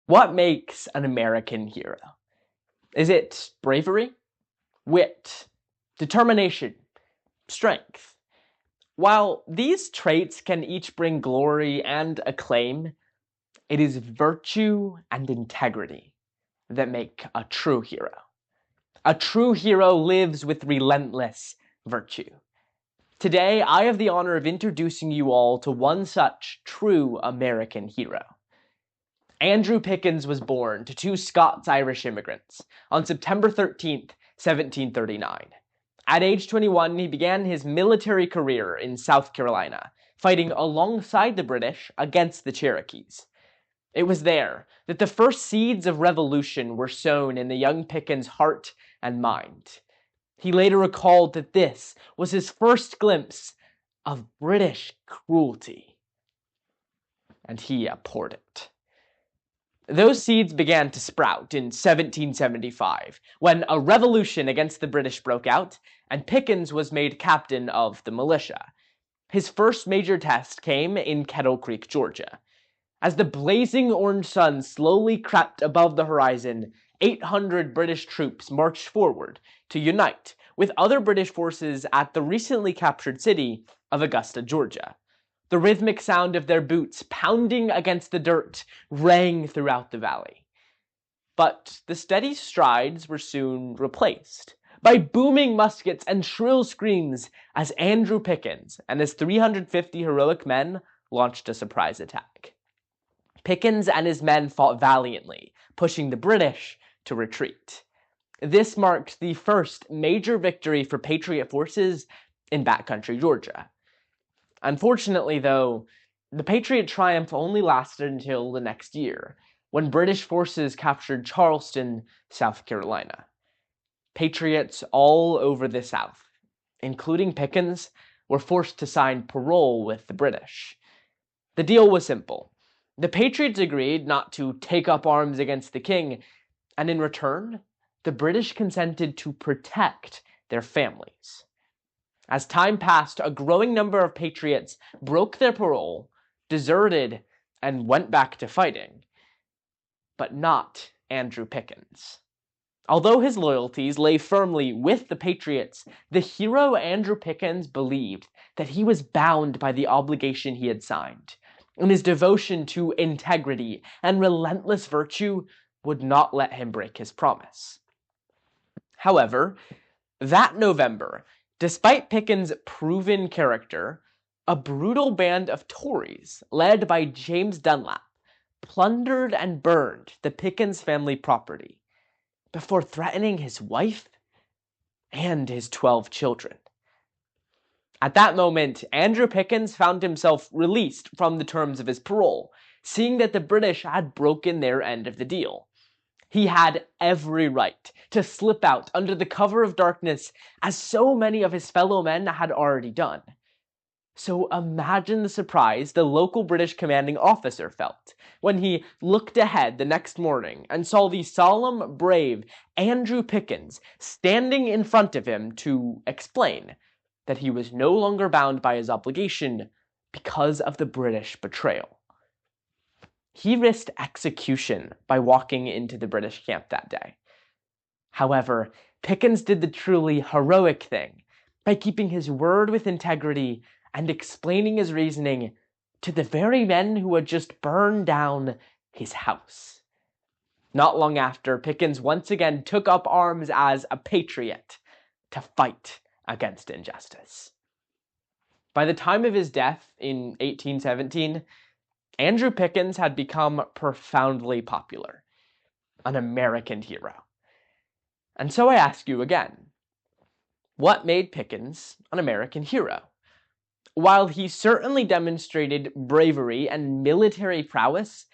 What makes an American hero? Is it bravery, wit, determination, strength? While these traits can each bring glory and acclaim, it is virtue and integrity that make a true hero. A true hero lives with relentless virtue. Today, I have the honor of introducing you all to one such true American hero. Andrew Pickens was born to two Scots-Irish immigrants on September 13th, 1739. At age 21, he began his military career in South Carolina, fighting alongside the British against the Cherokees. It was there that the first seeds of revolution were sown in the young Pickens' heart and mind. He later recalled that this was his first glimpse of British cruelty, and he abhorred it. Those seeds began to sprout in 1775, when a revolution against the British broke out, and Pickens was made captain of the militia. His first major test came in Kettle Creek, Georgia. As the blazing orange sun slowly crept above the horizon, 800 British troops marched forward to unite with other British forces at the recently captured city of Augusta, Georgia. The rhythmic sound of their boots pounding against the dirt rang throughout the valley. But the steady strides were soon replaced by booming muskets and shrill screams as Andrew Pickens and his 350 heroic men launched a surprise attack. Pickens and his men fought valiantly, pushing the British to retreat. This marked the first major victory for Patriot forces in backcountry Georgia. Unfortunately, though, the Patriot triumph only lasted until the next year, when British forces captured Charleston, South Carolina. Patriots all over the South, including Pickens, were forced to sign parole with the British. The deal was simple. The Patriots agreed not to take up arms against the king, and in return, the British consented to protect their families. As time passed, a growing number of patriots broke their parole, deserted, and went back to fighting. But not Andrew Pickens. Although his loyalties lay firmly with the Patriots, the hero Andrew Pickens believed that he was bound by the obligation he had signed, and his devotion to integrity and relentless virtue would not let him break his promise. However, that November, despite Pickens' proven character, a brutal band of Tories, led by James Dunlap, plundered and burned the Pickens family property before threatening his wife and his 12 children. At that moment, Andrew Pickens found himself released from the terms of his parole, seeing that the British had broken their end of the deal. He had every right to slip out under the cover of darkness, as so many of his fellow men had already done. So imagine the surprise the local British commanding officer felt when he looked ahead the next morning and saw the solemn, brave Andrew Pickens standing in front of him to explain that he was no longer bound by his obligation because of the British betrayal. He risked execution by walking into the British camp that day. However, Pickens did the truly heroic thing by keeping his word with integrity and explaining his reasoning to the very men who had just burned down his house. Not long after, Pickens once again took up arms as a patriot to fight against injustice. By the time of his death in 1817, Andrew Pickens had become profoundly popular, an American hero. And so I ask you again, what made Pickens an American hero? While he certainly demonstrated bravery and military prowess,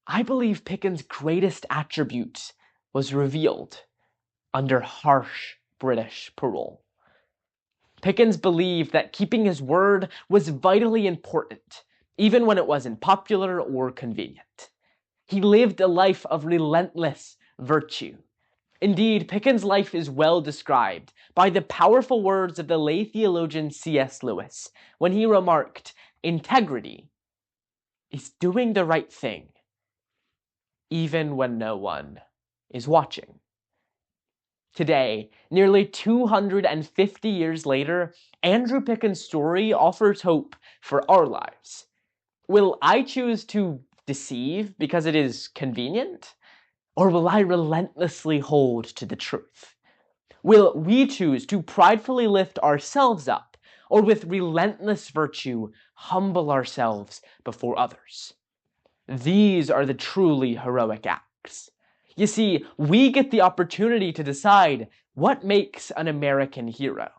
I believe Pickens' greatest attribute was revealed under harsh British parole. Pickens believed that keeping his word was vitally important, even when it wasn't popular or convenient. He lived a life of relentless virtue. Indeed, Pickens' life is well described by the powerful words of the lay theologian C.S. Lewis when he remarked, "Integrity is doing the right thing, even when no one is watching. Today, nearly 250 years later, Andrew Picken's story offers hope for our lives. Will I choose to deceive because it is convenient? Or will I relentlessly hold to the truth? Will we choose to pridefully lift ourselves up, or with relentless virtue humble ourselves before others? These are the truly heroic acts. You see, we get the opportunity to decide what makes an American hero.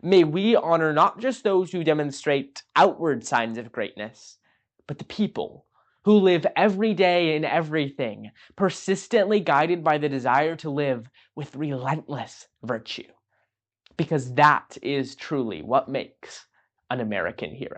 May we honor not just those who demonstrate outward signs of greatness, but the people who live every day in everything, persistently guided by the desire to live with relentless virtue. Because that is truly what makes an American hero.